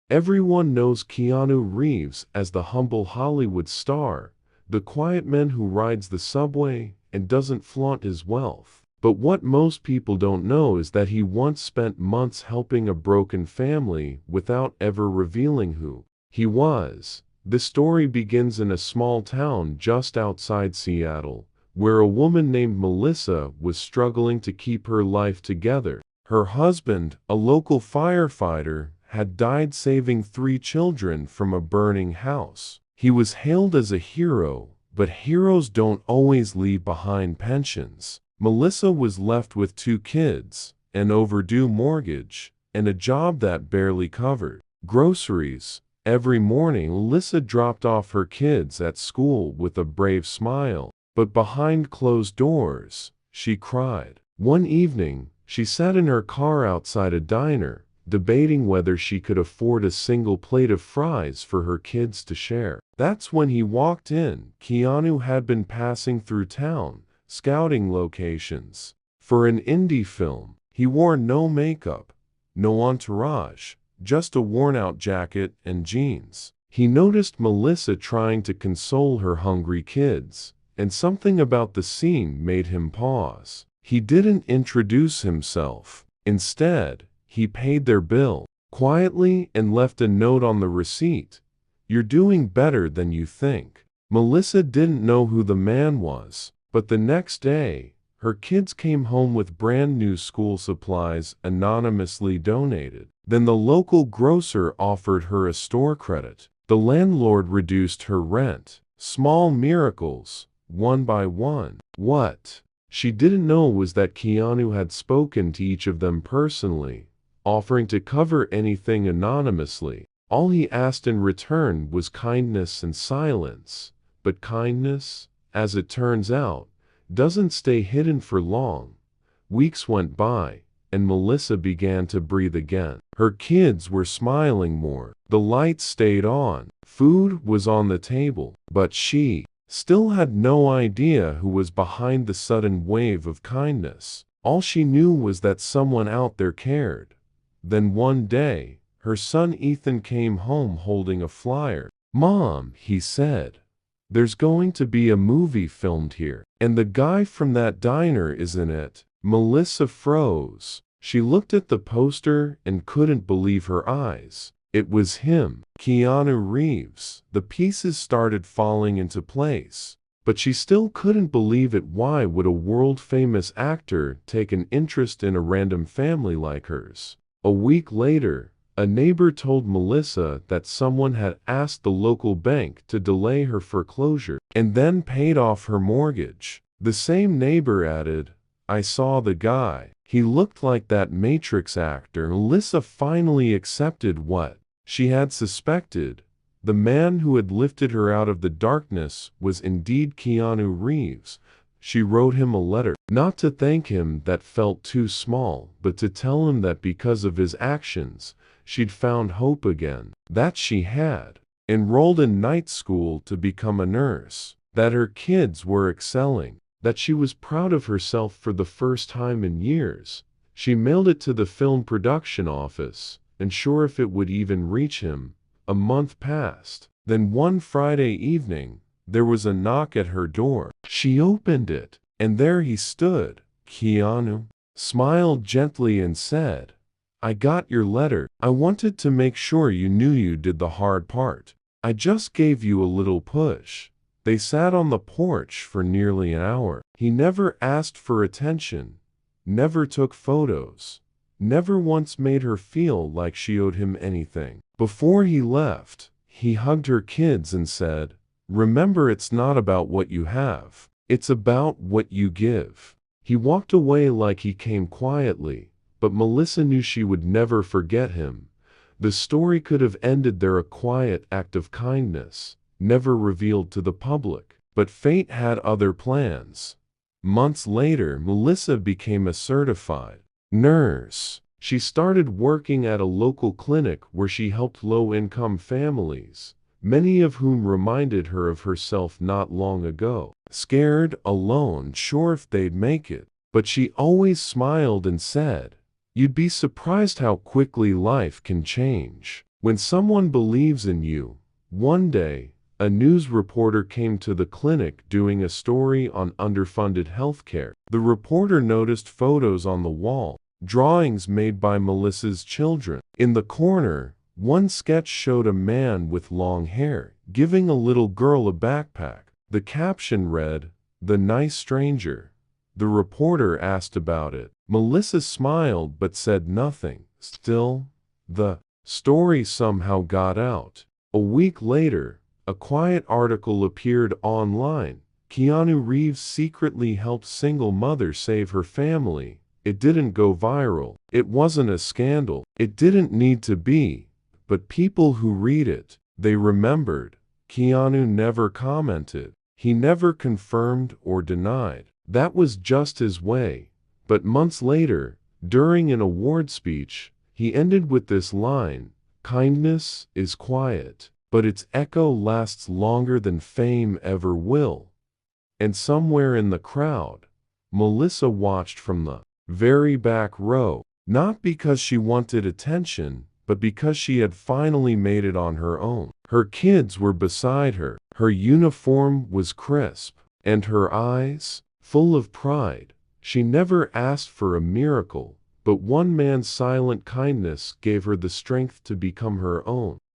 Everyone knows Keanu Reeves as the humble Hollywood star, the quiet man who rides the subway and doesn't flaunt his wealth. But what most people don't know is that he once spent months helping a broken family without ever revealing who he was. The story begins in a small town just outside Seattle, where a woman named Melissa was struggling to keep her life together. Her husband, a local firefighter, had died saving 3 children from a burning house. He was hailed as a hero, but heroes don't always leave behind pensions. Melissa was left with 2 kids, an overdue mortgage, and a job that barely covered groceries. Every morning, Melissa dropped off her kids at school with a brave smile, but behind closed doors, she cried. One evening, she sat in her car outside a diner, debating whether she could afford a single plate of fries for her kids to share. That's when he walked in. Keanu had been passing through town, scouting locations for an indie film. He wore no makeup, no entourage, just a worn-out jacket and jeans. He noticed Melissa trying to console her hungry kids, and something about the scene made him pause. He didn't introduce himself. Instead, he paid their bill quietly and left a note on the receipt. "You're doing better than you think." Melissa didn't know who the man was, but the next day, her kids came home with brand new school supplies anonymously donated. Then the local grocer offered her a store credit. The landlord reduced her rent. Small miracles, one by one. What she didn't know was that Keanu had spoken to each of them personally, offering to cover anything anonymously. All he asked in return was kindness and silence. But kindness, as it turns out, doesn't stay hidden for long. Weeks went by, and Melissa began to breathe again. Her kids were smiling more. The lights stayed on. Food was on the table. But she still had no idea who was behind the sudden wave of kindness. All she knew was that someone out there cared. Then one day, her son Ethan came home holding a flyer. "Mom," he said, "there's going to be a movie filmed here, and the guy from that diner is in it." Melissa froze. She looked at the poster and couldn't believe her eyes. It was him, Keanu Reeves. The pieces started falling into place, but she still couldn't believe it. Why would a world-famous actor take an interest in a random family like hers? A week later, a neighbor told Melissa that someone had asked the local bank to delay her foreclosure and then paid off her mortgage. The same neighbor added, "I saw the guy. He looked like that Matrix actor." Melissa finally accepted what she had suspected. The man who had lifted her out of the darkness was indeed Keanu Reeves. She wrote him a letter, not to thank him, that felt too small, but to tell him that because of his actions, she'd found hope again, that she had enrolled in night school to become a nurse, that her kids were excelling, that she was proud of herself for the first time in years. She mailed it to the film production office, unsure if it would even reach him. A month passed. Then one Friday evening, there was a knock at her door. She opened it, and there he stood. Keanu smiled gently and said, "I got your letter. I wanted to make sure you knew you did the hard part. I just gave you a little push." They sat on the porch for nearly an hour. He never asked for attention, never took photos, never once made her feel like she owed him anything. Before he left, he hugged her kids and said, "Remember, it's not about what you have. It's about what you give." He walked away like he came quietly, but Melissa knew she would never forget him. The story could have ended there, a quiet act of kindness, never revealed to the public. But fate had other plans. Months later, Melissa became a certified nurse. She started working at a local clinic where she helped low-income families, many of whom reminded her of herself not long ago. Scared, alone, sure if they'd make it. But she always smiled and said, "You'd be surprised how quickly life can change." When someone believes in you. One day, a news reporter came to the clinic doing a story on underfunded healthcare. The reporter noticed photos on the wall, drawings made by Melissa's children. In the corner, one sketch showed a man with long hair giving a little girl a backpack. The caption read, "The nice stranger." The reporter asked about it. Melissa smiled but said nothing. Still, the story somehow got out. A week later, a quiet article appeared online. Keanu Reeves secretly helped single mother save her family. It didn't go viral. It wasn't a scandal. It didn't need to be. But people who read it, they remembered. Keanu never commented. He never confirmed or denied. That was just his way. But months later, during an award speech, he ended with this line, "Kindness is quiet, but its echo lasts longer than fame ever will." And somewhere in the crowd, Melissa watched from the very back row, not because she wanted attention, but because she had finally made it on her own. Her kids were beside her, her uniform was crisp, and her eyes, full of pride. She never asked for a miracle, but one man's silent kindness gave her the strength to become her own.